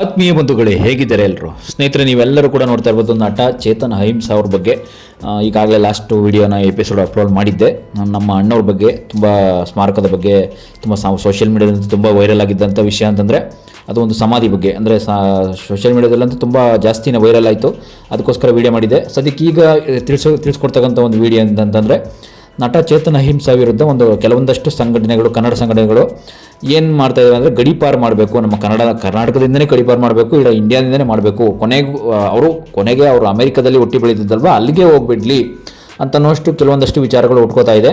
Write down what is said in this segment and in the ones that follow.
ಆತ್ಮೀಯ ಬಂಧುಗಳೇ, ಹೇಗಿದ್ದಾರೆ ಎಲ್ಲರೂ ಸ್ನೇಹಿತರೆ? ನೀವೆಲ್ಲರೂ ಕೂಡ ನೋಡ್ತಾ ಇರ್ಬೋದು ನಟ ಚೇತನ್ ಅಹಿಂಸಾ ಅವ್ರ ಬಗ್ಗೆ ಈಗಾಗಲೇ ಲಾಸ್ಟ್ ವಿಡಿಯೋನ ಎಪಿಸೋಡ್ ಅಪ್ಲೋಡ್ ಮಾಡಿದ್ದೆ. ನಮ್ಮ ಅಣ್ಣವ್ರ ಬಗ್ಗೆ ತುಂಬ ಸ್ಮಾರಕದ ಬಗ್ಗೆ ತುಂಬ ಸೋಷಿಯಲ್ ಮೀಡಿಯಾದಲ್ಲಿ ತುಂಬ ವೈರಲ್ ಆಗಿದ್ದಂಥ ವಿಷಯ ಅಂತಂದರೆ ಅದು ಒಂದು ಸಮಾಧಿ ಬಗ್ಗೆ. ಅಂದರೆ ಸೋಷಿಯಲ್ ಮೀಡಿಯಾದಲ್ಲಂತೂ ತುಂಬ ಜಾಸ್ತಿನೇ ವೈರಲ್ ಆಯಿತು. ಅದಕ್ಕೋಸ್ಕರ ವೀಡಿಯೋ ಮಾಡಿದ್ದೆ. ಸದ್ಯಕ್ಕೆ ಈಗ ತಿಳಿಸ್ಕೊಡ್ತಕ್ಕಂಥ ಒಂದು ವೀಡಿಯೋ ಅಂತಂದರೆ ನಟ ಚೇತನ್ ಅಹಿಂಸಾ ವಿರುದ್ಧ ಕೆಲವೊಂದಷ್ಟು ಸಂಘಟನೆಗಳು, ಕನ್ನಡ ಸಂಘಟನೆಗಳು ಏನು ಮಾಡ್ತಾ ಇದ್ದಾರೆ ಅಂದರೆ ಗಡೀಪಾರು ಮಾಡಬೇಕು, ನಮ್ಮ ಕರ್ನಾಟಕದಿಂದನೇ ಗಡೀಪಾರು ಮಾಡಬೇಕು, ಇಲ್ಲ ಇಂಡಿಯಾದಿಂದನೇ ಮಾಡಬೇಕು, ಕೊನೆಗೆ ಅವರು ಅಮೆರಿಕದಲ್ಲಿ ಹುಟ್ಟಿ ಬೆಳೆದಿದ್ದಲ್ವ ಅಲ್ಲಿಗೆ ಹೋಗ್ಬಿಡ್ಲಿ ಅಂತನ್ನೋಷ್ಟು ಕೆಲವೊಂದಷ್ಟು ವಿಚಾರಗಳು ಉಟ್ಕೋತಾ ಇದೆ.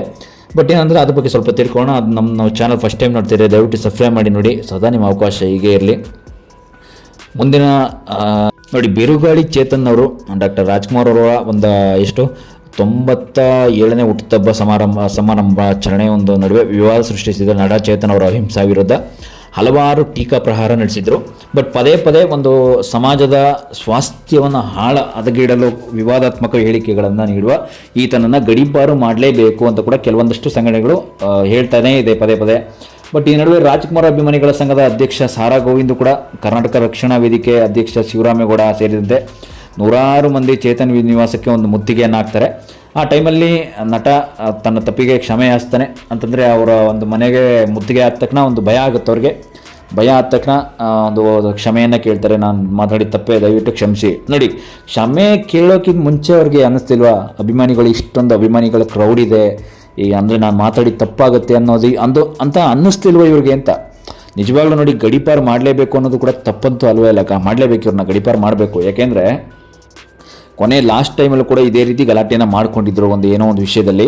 ಬಟ್ ಏನಂದರೆ ಅದ್ರ ಬಗ್ಗೆ ಸ್ವಲ್ಪ ತಿಳ್ಕೊಳ್ಳೋಣ. ಅದು ನಮ್ಮ ಚಾನಲ್ ಫಸ್ಟ್ ಟೈಮ್ ನೋಡ್ತೀರಿ, ದಯವಿಟ್ಟು ಸಬ್ಸ್ಕ್ರೈಬ್ ಮಾಡಿ ನೋಡಿ. ಸದಾ ನಿಮ್ಮ ಅವಕಾಶ ಹೀಗೆ ಇರಲಿ. ಮುಂದಿನ ನೋಡಿ, ಬಿರುಗಾಳಿ ಚೇತನ್ ಅವರು ಡಾಕ್ಟರ್ ರಾಜ್ಕುಮಾರ್ ಅವರ 97ನೇ ಹುಟ್ಟುಹಬ್ಬ ಸಮಾರಂಭಾಚರಣೆ ನಡುವೆ ವಿವಾದ ಸೃಷ್ಟಿಸಿದ ನಟ ಚೇತನ್ ಅವರ ಅಹಿಂಸಾ ವಿರುದ್ಧ ಹಲವಾರು ಟೀಕಾ ಪ್ರಹಾರ ನಡೆಸಿದರು. ಬಟ್ ಪದೇ ಒಂದು ಸಮಾಜದ ಸ್ವಾಸ್ಥ್ಯವನ್ನು ಹದಗೆಡಲು ವಿವಾದಾತ್ಮಕ ಹೇಳಿಕೆಗಳನ್ನು ನೀಡುವ ಈತನನ್ನು ಗಡೀಪಾರು ಮಾಡಲೇಬೇಕು ಅಂತ ಕೂಡ ಕೆಲವೊಂದಷ್ಟು ಸಂಘಟನೆಗಳು ಹೇಳ್ತಾನೇ ಇದೆ ಪದೇ. ಬಟ್ ಈ ನಡುವೆ ರಾಜ್ಕುಮಾರ್ ಅಭಿಮಾನಿಗಳ ಸಂಘದ ಅಧ್ಯಕ್ಷ ಸಾರಾ ಗೋವಿಂದ್ ಕೂಡ, ಕರ್ನಾಟಕ ರಕ್ಷಣಾ ವೇದಿಕೆ ಅಧ್ಯಕ್ಷ ಶಿವರಾಮೇಗೌಡ ಸೇರಿದಂತೆ ನೂರಾರು ಮಂದಿ ಚೇತನ್ ನಿವಾಸಕ್ಕೆ ಒಂದು ಮುತ್ತಿಗೆಯನ್ನು ಹಾಕ್ತಾರೆ. ಆ ಟೈಮಲ್ಲಿ ನಟ ತನ್ನ ತಪ್ಪಿಗೆ ಕ್ಷಮೆ ಯಾಚಿಸ್ತಾನೆ. ಅಂತಂದರೆ ಅವರ ಒಂದು ಮನೆಗೆ ಮುತ್ತಿಗೆ ಆದ ತಕ್ಷಣ ಒಂದು ಭಯ ಆಗುತ್ತೆ ಅವ್ರಿಗೆ. ಭಯ ಆದ ತಕ್ಷಣ ಒಂದು ಕ್ಷಮೆಯನ್ನು ಕೇಳ್ತಾರೆ. ನಾನು ಮಾತಾಡಿದ ತಪ್ಪೇ, ದಯವಿಟ್ಟು ಕ್ಷಮಿಸಿ. ನೋಡಿ, ಕ್ಷಮೆ ಕೇಳೋಕ್ಕಿಂತ ಮುಂಚೆ ಅವ್ರಿಗೆ ಅನ್ನಿಸ್ತಿಲ್ವಾ, ಅಭಿಮಾನಿಗಳು ಇಷ್ಟೊಂದು ಅಭಿಮಾನಿಗಳ ಕ್ರೌಡ್ ಇದೆ, ಅಂದರೆ ನಾನು ಮಾತಾಡಿದ ತಪ್ಪಾಗುತ್ತೆ ಅಂತ ಅನ್ನಿಸ್ತಿಲ್ವ ಇವ್ರಿಗೆ ಅಂತ. ನಿಜವಾಗ್ಲೂ ನೋಡಿ, ಗಡೀಪಾರು ಮಾಡಲೇಬೇಕು ಅನ್ನೋದು ಕೂಡ ತಪ್ಪಂತೂ ಅಲ್ವೇ ಇಲ್ಲ. ಮಾಡಲೇಬೇಕು, ಇವ್ರನ್ನ ಗಡೀಪಾರು ಮಾಡಬೇಕು. ಯಾಕೆಂದರೆ ಕೊನೆ ಲಾಸ್ಟ್ ಟೈಮಲ್ಲೂ ಕೂಡ ಇದೇ ರೀತಿ ಗಲಾಟೆಯನ್ನು ಮಾಡ್ಕೊಂಡಿದ್ರು ಏನೋ ಒಂದು ವಿಷಯದಲ್ಲಿ.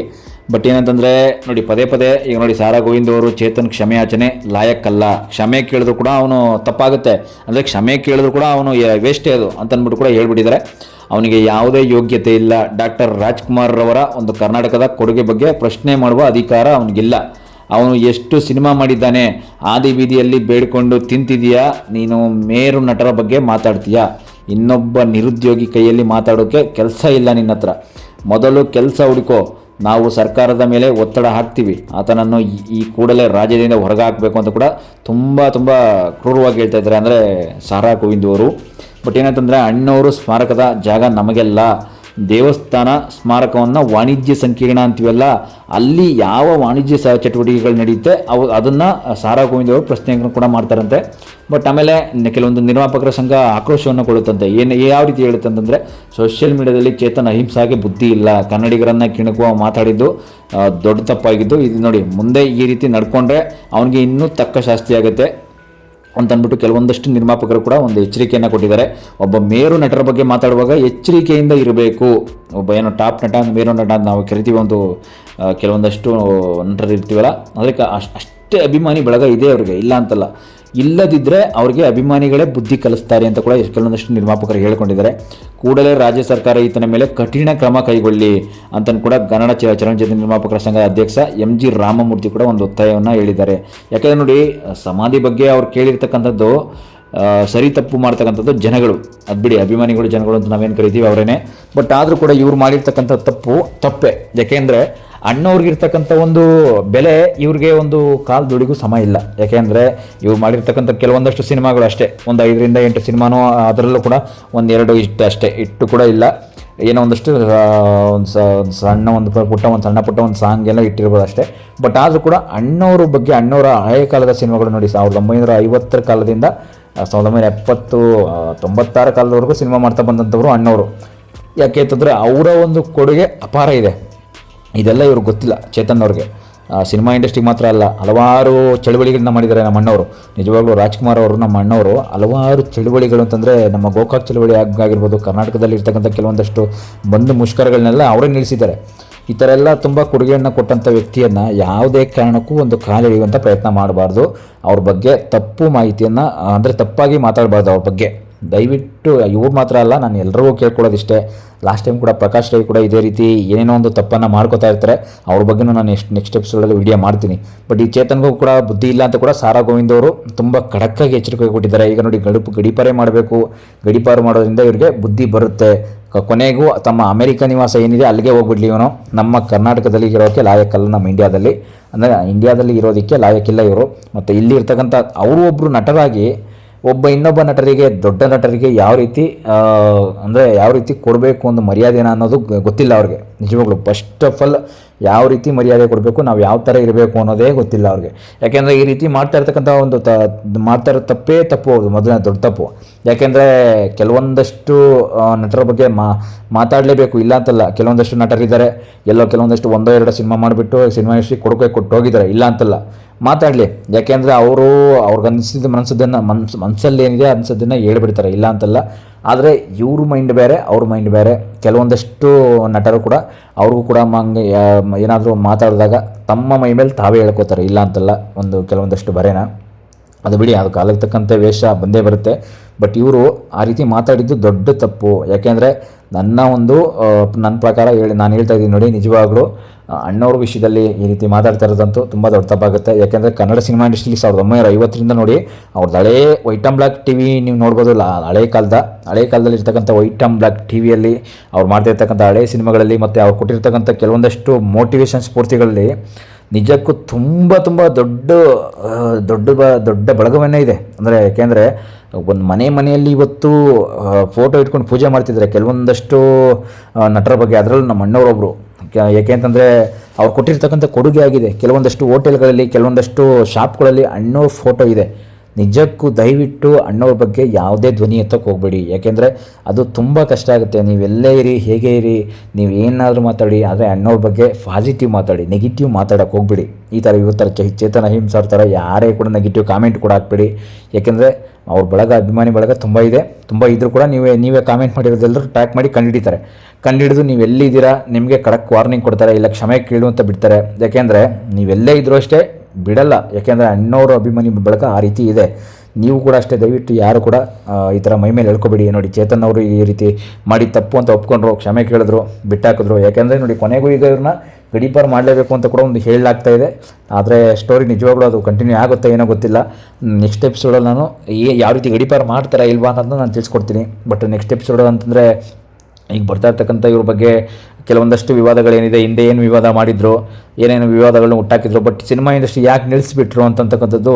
ಬಟ್ ಏನಂತಂದರೆ ನೋಡಿ, ಪದೇ ಈಗ ನೋಡಿ, ಸಾರಾ ಗೋವಿಂದ್ ಅವರು ಚೇತನ್ ಕ್ಷಮೆ ಯಾಚನೆ ಲಾಯಕ್ಕಲ್ಲ, ಕ್ಷಮೆ ಕೇಳಿದ್ರು ಕೂಡ ಅವನು ತಪ್ಪಾಗುತ್ತೆ, ಅಂದರೆ ಕ್ಷಮೆ ಕೇಳಿದ್ರು ಕೂಡ ಅವನು ವೇಸ್ಟೇ ಅದು ಅಂತಂದ್ಬಿಟ್ಟು ಕೂಡ ಹೇಳ್ಬಿಟ್ಟಿದ್ದಾರೆ. ಅವನಿಗೆ ಯಾವುದೇ ಯೋಗ್ಯತೆ ಇಲ್ಲ. ಡಾಕ್ಟರ್ ರಾಜ್ಕುಮಾರ್ ಅವರ ಕರ್ನಾಟಕದ ಕೊಡುಗೆ ಬಗ್ಗೆ ಪ್ರಶ್ನೆ ಮಾಡುವ ಅಧಿಕಾರ ಅವನಿಗಿಲ್ಲ. ಅವನು ಎಷ್ಟು ಸಿನಿಮಾ ಮಾಡಿದ್ದಾನೆ, ಆದಿ ಬೀದಿಯಲ್ಲಿ ಬೇಡಿಕೊಂಡು ತಿಂತಿದೀಯಾ ನೀನು? ಮೇರು ನಟರ ಬಗ್ಗೆ ಮಾತಾಡ್ತೀಯಾ? ಇನ್ನೊಬ್ಬ ನಿರುದ್ಯೋಗಿ ಕೈಯಲ್ಲಿ ಮಾತಾಡೋಕ್ಕೆ ಕೆಲಸ ಇಲ್ಲ ನಿನ್ನ ಹತ್ರ. ಮೊದಲು ಕೆಲಸ ಹುಡುಕೋ, ನಾವು ಸರ್ಕಾರದ ಮೇಲೆ ಒತ್ತಡ ಹಾಕ್ತೀವಿ, ಆತನನ್ನು ಈ ಕೂಡಲೇ ರಾಜ್ಯದಿಂದ ಹೊರಗೆ ಹಾಕಬೇಕು ಅಂತ ಕೂಡ ತುಂಬ ಕ್ರೂರವಾಗಿ ಹೇಳ್ತಾ ಇದ್ದಾರೆ, ಅಂದರೆ ಸಾರಾ ಗೋವಿಂದ್ ಅವರು. ಬಟ್ ಏನಂತಂದರೆ, ಅಣ್ಣವರು ಸ್ಮಾರಕದ ಜಾಗ ನಮಗೆಲ್ಲ, ದೇವಸ್ಥಾನ ಸ್ಮಾರಕವನ್ನು ವಾಣಿಜ್ಯ ಸಂಕೀರ್ಣ ಅಂತೀವಲ್ಲ, ಅಲ್ಲಿ ಯಾವ ವಾಣಿಜ್ಯ ಚಟುವಟಿಕೆಗಳು ನಡೆಯುತ್ತೆ ಅದನ್ನು ಸಾರಾ ಗೋವಿಂದ್ ಅವರು ಪ್ರಶ್ನೆಯನ್ನು ಕೂಡ ಮಾಡ್ತಾರಂತೆ. ಬಟ್ ಆಮೇಲೆ ಕೆಲವೊಂದು ನಿರ್ಮಾಪಕರ ಸಂಘ ಆಕ್ರೋಶವನ್ನು ಕೊಡುತ್ತಂತೆ. ಯಾವ ರೀತಿ ಹೇಳುತ್ತೆ ಅಂತಂದರೆ, ಸೋಷಿಯಲ್ ಮೀಡಿಯಾದಲ್ಲಿ ಚೇತನ್ ಅಹಿಂಸಾಗೆ ಬುದ್ಧಿ ಇಲ್ಲ, ಕನ್ನಡಿಗರನ್ನು ಕಿಣಕುವ ಮಾತಾಡಿದ್ದು ದೊಡ್ಡ ತಪ್ಪಾಗಿದ್ದು. ಇದು ನೋಡಿ, ಮುಂದೆ ಈ ರೀತಿ ನಡ್ಕೊಂಡ್ರೆ ಅವನಿಗೆ ಇನ್ನೂ ತಕ್ಕ ಶಾಸ್ತಿ ಆಗುತ್ತೆ ಅಂತಂದ್ಬಿಟ್ಟು ಕೆಲವೊಂದಷ್ಟು ನಿರ್ಮಾಪಕರು ಕೂಡ ಒಂದು ಎಚ್ಚರಿಕೆಯನ್ನು ಕೊಟ್ಟಿದ್ದಾರೆ. ಒಬ್ಬ ಮೇರು ನಟರ ಬಗ್ಗೆ ಮಾತಾಡುವಾಗ ಎಚ್ಚರಿಕೆಯಿಂದ ಇರಬೇಕು. ಒಬ್ಬ ಟಾಪ್ ನಟ, ಮೇರು ನಟ ಅಂತ ನಾವು ಕರಿತೀವಿ, ಕೆಲವೊಂದಷ್ಟು ನಟರು ಇರ್ತೀವಲ್ಲ, ಅದಕ್ಕೆ ಅಷ್ಟೇ ಅಭಿಮಾನಿ ಬಳಗ ಇದೆ ಅವ್ರಿಗೆ, ಇಲ್ಲ ಅಂತಲ್ಲ. ಇಲ್ಲದಿದ್ದರೆ ಅವ್ರಿಗೆ ಅಭಿಮಾನಿಗಳೇ ಬುದ್ಧಿ ಕಲಿಸ್ತಾರೆ ಅಂತ ಕೂಡ ಕೆಲವೊಂದಷ್ಟು ನಿರ್ಮಾಪಕರು ಹೇಳ್ಕೊಂಡಿದ್ದಾರೆ. ಕೂಡಲೇ ರಾಜ್ಯ ಸರ್ಕಾರ ಈತನ ಮೇಲೆ ಕಠಿಣ ಕ್ರಮ ಕೈಗೊಳ್ಳಿ ಅಂತ ಕೂಡ ಕನ್ನಡ ಚಲನಚಿತ್ರ ನಿರ್ಮಾಪಕರ ಸಂಘದ ಅಧ್ಯಕ್ಷ MG ರಾಮಮೂರ್ತಿ ಕೂಡ ಒಂದು ಒತ್ತಾಯವನ್ನು ಹೇಳಿದ್ದಾರೆ. ಯಾಕೆಂದರೆ ನೋಡಿ, ಸಮಾಧಿ ಬಗ್ಗೆ ಅವ್ರು ಕೇಳಿರ್ತಕ್ಕಂಥದ್ದು ಸರಿ ತಪ್ಪು ಮಾಡ್ತಕ್ಕಂಥದ್ದು ಜನಗಳು, ಅದು ಬಿಡಿ, ಅಭಿಮಾನಿಗಳು ಜನಗಳು ಅಂತ ನಾವೇನು ಕರಿತೀವಿ ಅವರೇನೆ. ಬಟ್ ಆದರೂ ಕೂಡ ಇವ್ರು ಮಾಡಿರ್ತಕ್ಕಂಥ ತಪ್ಪೇ. ಯಾಕೆಂದರೆ ಅಣ್ಣವ್ರಿಗಿರ್ತಕ್ಕಂಥ ಒಂದು ಬೆಲೆ ಇವ್ರಿಗೆ ಒಂದು ಕಾಲು ದುಡಿಗೂ ಸಮ ಇಲ್ಲ. ಯಾಕೆಂದರೆ ಇವ್ರು ಮಾಡಿರ್ತಕ್ಕಂಥ ಕೆಲವೊಂದಷ್ಟು ಸಿನಿಮಾಗಳು ಅಷ್ಟೇ, 5 ರಿಂದ 8 ಸಿನಿಮಾನೂ, ಅದರಲ್ಲೂ ಕೂಡ 1-2 ಇಟ್ಟು ಅಷ್ಟೇ, ಇಟ್ಟು ಕೂಡ ಇಲ್ಲ. ಏನೋ ಒಂದಷ್ಟು ಸಣ್ಣ ಪುಟ್ಟ ಒಂದು ಸಾಂಗ್ ಎಲ್ಲ ಇಟ್ಟಿರ್ಬೋದು ಅಷ್ಟೇ. ಬಟ್ ಆದರೂ ಕೂಡ ಅಣ್ಣವ್ರ ಬಗ್ಗೆ, ಅಣ್ಣವರ ಹಳೆಯ ಕಾಲದ ಸಿನಿಮಾಗಳು ನೋಡಿ, 1950 ಕಾಲದಿಂದ 1970, 96 ಕಾಲದವರೆಗೂ ಸಿನಿಮಾ ಮಾಡ್ತಾ ಬಂದಂಥವ್ರು ಅಣ್ಣವರು. ಯಾಕೆ ಅಂತಂದರೆ ಅವರ ಒಂದು ಕೊಡುಗೆ ಅಪಾರ ಇದೆ. ಇದೆಲ್ಲ ಇವ್ರಿಗೆ ಗೊತ್ತಿಲ್ಲ ಚೇತನ್ ಅವ್ರಿಗೆ. ಸಿನಿಮಾ ಇಂಡಸ್ಟ್ರಿಗೆ ಮಾತ್ರ ಅಲ್ಲ, ಹಲವಾರು ಚಳುವಳಿಗಳನ್ನ ಮಾಡಿದ್ದಾರೆ ನಮ್ಮ ಅಣ್ಣವರು. ನಿಜವಾಗ್ಲೂ ರಾಜ್ಕುಮಾರ್ ಅವರು, ನಮ್ಮ ಅಣ್ಣವರು ಹಲವಾರು ಚಳುವಳಿಗಳು ಅಂತಂದರೆ, ನಮ್ಮ ಗೋಕಾಕ್ ಚಳುವಳಿ ಆಗಿರ್ಬೋದು, ಕರ್ನಾಟಕದಲ್ಲಿ ಇರ್ತಕ್ಕಂಥ ಕೆಲವೊಂದಷ್ಟು ಬಂದು ಮುಷ್ಕರಗಳನ್ನೆಲ್ಲ ಅವರೇ ನಿಲ್ಲಿಸಿದ್ದಾರೆ. ಈ ಥರ ಎಲ್ಲ ತುಂಬ ಕೊಡುಗೆಯನ್ನು ಕೊಟ್ಟಂಥ ವ್ಯಕ್ತಿಯನ್ನು ಯಾವುದೇ ಕಾರಣಕ್ಕೂ ಒಂದು ಕಾಲೆಳೆಯುವಂಥ ಪ್ರಯತ್ನ ಮಾಡಬಾರ್ದು. ಅವ್ರ ಬಗ್ಗೆ ತಪ್ಪು ಮಾಹಿತಿಯನ್ನು, ಅಂದರೆ ತಪ್ಪಾಗಿ ಮಾತಾಡಬಾರ್ದು ಅವ್ರ ಬಗ್ಗೆ. ದಯವಿಟ್ಟು ಇವ್ರು ಮಾತ್ರ ಅಲ್ಲ, ನಾನು ಎಲ್ಲರಿಗೂ ಕೇಳ್ಕೊಳ್ಳೋದಿಷ್ಟೇ. ಲಾಸ್ಟ್ ಟೈಮ್ ಕೂಡ ಪ್ರಕಾಶ್ ರೈ ಕೂಡ ಇದೇ ರೀತಿ ಏನೇನೋ ಒಂದು ತಪ್ಪನ್ನು ಮಾಡ್ಕೋತಾ ಇರ್ತಾರೆ. ಅವ್ರ ಬಗ್ಗೆನೂ ನಾನು ನೆಕ್ಸ್ಟ್ ಎಪಿಸೋಡಲ್ಲಿ ವಿಡಿಯೋ ಮಾಡ್ತೀನಿ. ಬಟ್ ಈ ಚೇತನ್ಗೂ ಕೂಡ ಬುದ್ಧಿ ಇಲ್ಲ ಅಂತ ಕೂಡ ಸಾರಾ ಗೋವಿಂದ್ ಅವರು ತುಂಬ ಖಡಕ್ಕಾಗಿ ಎಚ್ಚರಿಕೆ ಕೊಟ್ಟಿದ್ದಾರೆ. ಈಗ ನೋಡಿ, ಗಡೀಪಾರೇ ಮಾಡಬೇಕು, ಗಡೀಪಾರು ಮಾಡೋದ್ರಿಂದ ಇವರಿಗೆ ಬುದ್ಧಿ ಬರುತ್ತೆ. ಕೊನೆಗೂ ತಮ್ಮ ಅಮೆರಿಕ ನಿವಾಸ ಏನಿದೆ ಅಲ್ಲಿಗೆ ಹೋಗ್ಬಿಡ್ಲಿ, ಇವನು ನಮ್ಮ ಕರ್ನಾಟಕದಲ್ಲಿ ಇರೋಕ್ಕೆ ಲಾಯಕ್ಕಲ್ಲ, ನಮ್ಮ ಇಂಡಿಯಾದಲ್ಲಿ, ಅಂದರೆ ಇಂಡಿಯಾದಲ್ಲಿ ಇರೋದಕ್ಕೆ ಲಾಯಕ್ಕಿಲ್ಲ ಇವರು. ಮತ್ತು ಇಲ್ಲಿ ಇರ್ತಕ್ಕಂಥ ಅವರು ಒಬ್ಬರು ನಟರಾಗಿ ಒಬ್ಬ ಇನ್ನೊಬ್ಬ ನಟರಿಗೆ, ದೊಡ್ಡ ನಟರಿಗೆ ಯಾವ ರೀತಿ ಅಂದರೆ ಯಾವ ರೀತಿ ಕೊಡಬೇಕು ಒಂದು ಮರ್ಯಾದೆನ ಅನ್ನೋದು ಗೊತ್ತಿಲ್ಲ ಅವ್ರಿಗೆ. ನಿಜವಾಗ್ಲೂ ಫಸ್ಟ್ ಆಫ್ ಆಲ್ ಯಾವ ರೀತಿ ಮರ್ಯಾದೆ ಕೊಡಬೇಕು, ನಾವು ಯಾವ ಥರ ಇರಬೇಕು ಅನ್ನೋದೇ ಗೊತ್ತಿಲ್ಲ ಅವ್ರಿಗೆ. ಯಾಕೆಂದರೆ ಈ ರೀತಿ ಮಾಡ್ತಾ ಇರ್ತಕ್ಕಂಥ ಒಂದು ಮಾಡ್ತಾ ಇರೋ ತಪ್ಪೇ ತಪ್ಪು, ಅದು ಮೊದಲನೇ ದೊಡ್ಡ ತಪ್ಪು. ಯಾಕೆಂದರೆ ಕೆಲವೊಂದಷ್ಟು ನಟರ ಬಗ್ಗೆ ಮಾತಾಡಲೇಬೇಕು, ಇಲ್ಲ ಅಂತಲ್ಲ. ಕೆಲವೊಂದಷ್ಟು ನಟರಿದ್ದಾರೆ, ಎಲ್ಲೋ ಕೆಲವೊಂದಷ್ಟು ಒಂದೋ ಎರಡೋ ಸಿನಿಮಾ ಮಾಡಿಬಿಟ್ಟು ಸಿನಿಮಾ ಇಂಡಸ್ಟ್ರಿ ಕೊಟ್ಟು ಹೋಗಿದ್ದಾರೆ, ಇಲ್ಲ ಅಂತಲ್ಲ. ಮಾತಾಡಲಿ, ಯಾಕೆಂದರೆ ಅವ್ರಿಗೆ ಅನಿಸಿದ ಮನಸ್ಸಲ್ಲಿ ಏನಿದೆ ಅನಿಸೋದನ್ನು ಹೇಳ್ಬಿಡ್ತಾರೆ, ಇಲ್ಲ ಅಂತಲ್ಲ. ಆದರೆ ಇವ್ರ ಮೈಂಡ್ ಬೇರೆ, ಅವ್ರ ಮೈಂಡ್ ಬೇರೆ. ಕೆಲವೊಂದಷ್ಟು ನಟರು ಕೂಡ ಅವ್ರಿಗೂ ಕೂಡ ಏನಾದರೂ ಮಾತಾಡಿದಾಗ ತಮ್ಮ ಮೈ ಮೇಲೆ ತಾವೇ ಹೇಳ್ಕೋತಾರೆ, ಇಲ್ಲ ಅಂತಲ್ಲ. ಕೆಲವೊಂದಷ್ಟು ಬರೇನ ಅದು ಬಿಡಿ, ಅದು ಕಾಲಕ್ಕೆ ತಕ್ಕಂತೆ ವೇಷ ಬಂದೇ ಬರುತ್ತೆ. ಬಟ್ ಇವರು ಆ ರೀತಿ ಮಾತಾಡಿದ್ದು ದೊಡ್ಡ ತಪ್ಪು. ಯಾಕೆಂದರೆ ನನ್ನ ಪ್ರಕಾರ ನಾನು ಹೇಳ್ತಾ ಇದ್ದೀನಿ ನೋಡಿ, ನಿಜವಾಗ್ಲೂ ಅಣ್ಣವ್ರ ವಿಷಯದಲ್ಲಿ ಈ ರೀತಿ ಮಾತಾಡ್ತಾ ಇರೋದಂತೂ ತುಂಬ ದೊಡ್ಡ ತಪ್ಪಾಗುತ್ತೆ. ಯಾಕೆಂದರೆ ಕನ್ನಡ ಸಿನಿಮಾ ಇಂಡಸ್ಟ್ರಿಲಿ 1950ರಿಂದ ನೋಡಿ, ಅವ್ರದ್ದು ಹಳೇ white and black T V ನೀವು ನೋಡ್ಬೋದು. ಹಳೆ ಕಾಲದಲ್ಲಿ ಇರ್ತಕ್ಕಂಥ ವೈಟ್ ಆ್ಯಂಡ್ ಬ್ಲ್ಯಾಕ್ ಟಿ ವಿಯಲ್ಲಿ ಅವ್ರು ಮಾಡ್ತಿರ್ತಕ್ಕಂಥ ಹಳೆ ಸಿನಿಮಾಗಳಲ್ಲಿ ಮತ್ತು ಅವ್ರು ಕೊಟ್ಟಿರ್ತಕ್ಕಂಥ ಕೆಲವೊಂದಷ್ಟು ಮೋಟಿವೇಶನ್ ಸ್ಫೂರ್ತಿಗಳಲ್ಲಿ ನಿಜಕ್ಕೂ ತುಂಬ ದೊಡ್ಡ ಬಳಗವನ್ನೇ ಇದೆ. ಅಂದರೆ ಯಾಕೆಂದರೆ ಒಂದು ಮನೆಯಲ್ಲಿ ಇವತ್ತು ಫೋಟೋ ಇಟ್ಕೊಂಡು ಪೂಜೆ ಮಾಡ್ತಿದ್ದಾರೆ ಕೆಲವೊಂದಷ್ಟು ನಟರ ಬಗ್ಗೆ. ಅದರಲ್ಲೂ ನಮ್ಮ ಅಣ್ಣವರೊಬ್ಬರು. ಯಾಕೆಂತಂದರೆ ಅವ್ರು ಕೊಟ್ಟಿರ್ತಕ್ಕಂಥ ಕೊಡುಗೆ ಆಗಿದೆ. ಕೆಲವೊಂದಷ್ಟು ಹೋಟೆಲ್ಗಳಲ್ಲಿ, ಕೆಲವೊಂದಷ್ಟು ಶಾಪ್ಗಳಲ್ಲಿ ಅಣ್ಣವ್ರ ಫೋಟೋ ಇದೆ. ನಿಜಕ್ಕೂ ದಯವಿಟ್ಟು ಅಣ್ಣವ್ರ ಬಗ್ಗೆ ಯಾವುದೇ ಧ್ವನಿ ಎತ್ತಕ್ಕೆ ಹೋಗಬೇಡಿ. ಯಾಕೆಂದರೆ ಅದು ತುಂಬ ಕಷ್ಟ ಆಗುತ್ತೆ. ನೀವೆಲ್ಲೇ ಇರಿ, ಹೇಗೆ ಇರಿ, ನೀವು ಏನಾದರೂ ಮಾತಾಡಿ, ಆದರೆ ಅಣ್ಣವ್ರ ಬಗ್ಗೆ ಪಾಸಿಟಿವ್ ಮಾತಾಡಿ, ನೆಗೆಟಿವ್ ಮಾತಾಡೋಕ್ಕೆ ಹೋಗ್ಬೇಡಿ. ಈ ಥರ ಇವತ್ತರ ಚೇತನ್ ಅಹಿಂಸ ಅವ್ರ ಥರ ಯಾರೇ ಕೂಡ ನೆಗೆಟಿವ್ ಕಾಮೆಂಟ್ ಕೂಡ ಹಾಕ್ಬೇಡಿ. ಯಾಕೆಂದರೆ ಅವ್ರ ಬಳಗ, ಅಭಿಮಾನಿ ಬಳಗ ತುಂಬ ಇದೆ. ತುಂಬ ಇದ್ದರೂ ಕೂಡ ನೀವೇ ಕಾಮೆಂಟ್ ಮಾಡಿರೋದೆಲ್ಲರೂ ಟ್ಯಾಗ್ ಮಾಡಿ ಕಂಡುಹಿಡಿದು ನೀವು ಎಲ್ಲಿದ್ದೀರಾ ನಿಮಗೆ ಖಡಕ್ ವಾರ್ನಿಂಗ್ ಕೊಡ್ತಾರೆ, ಇಲ್ಲ ಕ್ಷಮೆ ಕೇಳು ಅಂತ ಬಿಡ್ತಾರೆ. ಯಾಕೆಂದರೆ ನೀವೆಲ್ಲೇ ಇದ್ರೂ ಅಷ್ಟೇ ಬಿಡಲ್ಲ. ಯಾಕೆಂದರೆ ಅಣ್ಣವರು ಅಭಿಮಾನಿ ಬಳಗ ಆ ರೀತಿ ಇದೆ. ನೀವು ಕೂಡ ಅಷ್ಟೇ. ದಯವಿಟ್ಟು ಯಾರು ಕೂಡ ಈ ಥರ ಮೈ ಮೇಲೆ ಹೇಳ್ಕೊಬೇಡಿ. ನೋಡಿ, ಚೇತನ್ ಅವರು ಈ ರೀತಿ ಮಾಡಿ ತಪ್ಪು ಅಂತ ಒಪ್ಕೊಂಡ್ರು, ಕ್ಷಮೆ ಕೇಳಿದ್ರು, ಬಿಟ್ಟಾಕಿದ್ರು. ಯಾಕೆಂದರೆ ನೋಡಿ, ಕೊನೆಗೂ ಈಗ ಇವ್ರನ್ನ ಗಡೀಪಾರು ಮಾಡಲೇಬೇಕು ಅಂತ ಕೂಡ ಒಂದು ಹೇಳಲಾಗ್ತಾ ಇದೆ. ಆದರೆ ಸ್ಟೋರಿ ನಿಜವಾಗ್ಲೂ ಅದು ಕಂಟಿನ್ಯೂ ಆಗುತ್ತಾ ಏನೋ ಗೊತ್ತಿಲ್ಲ. ನೆಕ್ಸ್ಟ್ ಎಪಿಸೋಡಲ್ಲಿ ನಾನು ಯಾವ ರೀತಿ ಗಡೀಪಾರು ಮಾಡ್ತಾರಾ ಇಲ್ವಾ ಅನ್ನೋದನ್ನ ನಾನು ತಿಳಿಸ್ಕೊಡ್ತೀನಿ. ಬಟ್ ನೆಕ್ಸ್ಟ್ ಎಪಿಸೋಡ್ ಅಂತಂದರೆ ಈಗ ಬರ್ತಾ ಇರ್ತಕ್ಕಂಥ ಇವ್ರ ಬಗ್ಗೆ ಕೆಲವೊಂದಷ್ಟು ವಿವಾದಗಳೇನಿದೆ, ಹಿಂದೆ ಏನು ವಿವಾದ ಮಾಡಿದ್ರು, ಏನೇನು ವಿವಾದಗಳನ್ನ ಹುಟ್ಟಾಕಿದ್ರು, ಬಟ್ ಸಿನಿಮಾ ಇಂಡಸ್ಟ್ರಿ ಯಾಕೆ ನಿಲ್ಲಿಸ್ಬಿಟ್ರು ಅಂತಕ್ಕಂಥದ್ದು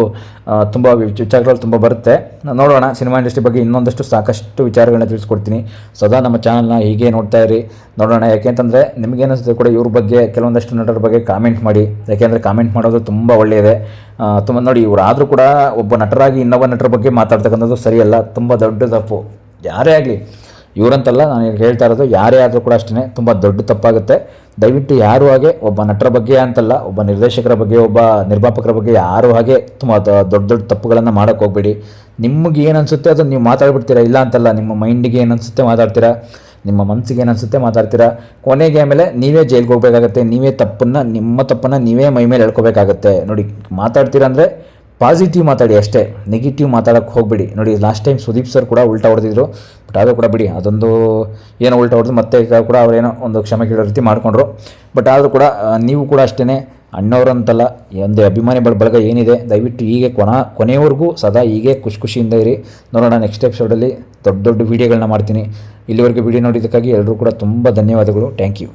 ತುಂಬ ವಿಚಾರಗಳು ತುಂಬ ಬರುತ್ತೆ. ನೋಡೋಣ. ಸಿನಿಮಾ ಇಂಡಸ್ಟ್ರಿ ಬಗ್ಗೆ ಇನ್ನೊಂದಷ್ಟು ಸಾಕಷ್ಟು ವಿಚಾರಗಳನ್ನ ತಿಳಿಸ್ಕೊಡ್ತೀನಿ. ಸದಾ ನಮ್ಮ ಚಾನಲ್ನ ಹೀಗೆ ನೋಡ್ತಾ ಇರಿ. ನೋಡೋಣ. ಯಾಕೆಂತಂದರೆ ನಿಮಗೇನಿಸುತ್ತೆ ಕೂಡ ಇವ್ರ ಬಗ್ಗೆ, ಕೆಲವೊಂದಷ್ಟು ನಟರ ಬಗ್ಗೆ ಕಾಮೆಂಟ್ ಮಾಡಿ. ಯಾಕೆಂದರೆ ಕಾಮೆಂಟ್ ಮಾಡೋದು ತುಂಬ ಒಳ್ಳೆಯದೇ. ತುಂಬ ನೋಡಿ, ಇವರಾದರೂ ಕೂಡ ಒಬ್ಬ ನಟರಾಗಿ ಇನ್ನೊಬ್ಬ ನಟರ ಬಗ್ಗೆ ಮಾತಾಡ್ತಕ್ಕಂಥದ್ದು ಸರಿಯಲ್ಲ, ತುಂಬ ದೊಡ್ಡ ತಪ್ಪು. ಯಾರೇ ಆಗಲಿ, ಇವರಂತಲ್ಲ, ನಾನು ಹೇಳ್ತಾ ಇರೋದು, ಯಾರೇ ಆದರೂ ಕೂಡ ಅಷ್ಟೇ ತುಂಬ ದೊಡ್ಡ ತಪ್ಪಾಗುತ್ತೆ. ದಯವಿಟ್ಟು ಯಾರು ಹಾಗೆ ಒಬ್ಬ ನಟರ ಬಗ್ಗೆ ಅಂತಲ್ಲ, ಒಬ್ಬ ನಿರ್ದೇಶಕರ ಬಗ್ಗೆ, ಒಬ್ಬ ನಿರ್ಮಾಪಕರ ಬಗ್ಗೆ ಯಾರು ಹಾಗೆ ತುಂಬ ದೊಡ್ಡ ತಪ್ಪುಗಳನ್ನು ಮಾಡೋಕ್ಕೆ ಹೋಗಬೇಡಿ. ನಿಮಗೆ ಏನು ಅನಿಸುತ್ತೆ ಅದನ್ನು ನೀವು ಮಾತಾಡ್ಬಿಡ್ತೀರಾ, ಇಲ್ಲ ಅಂತಲ್ಲ. ನಿಮ್ಮ ಮೈಂಡಿಗೆ ಏನು ಅನಿಸುತ್ತೆ ಮಾತಾಡ್ತೀರಾ, ನಿಮ್ಮ ಮನಸ್ಸಿಗೆ ಏನು ಅನಿಸುತ್ತೆ ಮಾತಾಡ್ತೀರಾ. ಕೊನೆಗೆ ಆಮೇಲೆ ನೀವೇ ಜೈಲಿಗೆ ಹೋಗಬೇಕಾಗತ್ತೆ. ನಿಮ್ಮ ತಪ್ಪನ್ನು ನೀವೇ ಮೈ ಮೇಲೆ ಹೇಳ್ಕೋಬೇಕಾಗತ್ತೆ. ನೋಡಿ, ಮಾತಾಡ್ತೀರಾ ಅಂದರೆ ಪಾಸಿಟಿವ್ ಮಾತಾಡಿ ಅಷ್ಟೇ, ನೆಗೆಟಿವ್ ಮಾತಾಡೋಕ್ಕೆ ಹೋಗ್ಬಿಡಿ. ನೋಡಿ, ಲಾಸ್ಟ್ ಟೈಮ್ ಸುದೀಪ್ ಸರ್ ಕೂಡ ಉಲ್ಟಾ ಹೊಡೆದಿದ್ರು. ಬಟ್ ಆದರೂ ಕೂಡ ಬಿಡಿ, ಅದೊಂದು ಏನೋ ಉಲ್ಟಾ ಹೊಡೆದು ಮತ್ತೆ ಕೂಡ ಅವರೇನೋ ಒಂದು ಕ್ಷಮೆ ಕೇಳೋ ರೀತಿ ಮಾಡಿಕೊಂಡ್ರು. ಬಟ್ ಆದರೂ ಕೂಡ ನೀವು ಕೂಡ ಅಷ್ಟೇ, ಅಣ್ಣವರಂತಲ್ಲ, ಒಂದು ಅಭಿಮಾನಿ ಬಳಗ ಏನಿದೆ, ದಯವಿಟ್ಟು ಹೀಗೆ ಕೊನೆಯವರೆಗೂ ಸದಾ ಹೀಗೆ ಖುಷಿಯಿಂದ ಇರಿ. ನೋಡೋಣ, ನೆಕ್ಸ್ಟ್ ಎಪಿಸೋಡಲ್ಲಿ ದೊಡ್ಡ ವೀಡಿಯೋಗಳನ್ನ ಮಾಡ್ತೀನಿ. ಇಲ್ಲಿವರೆಗೆ ವೀಡಿಯೋ ನೋಡಿದ್ದಕ್ಕಾಗಿ ಎಲ್ಲರೂ ಕೂಡ ತುಂಬ ಧನ್ಯವಾದಗಳು. Thank you.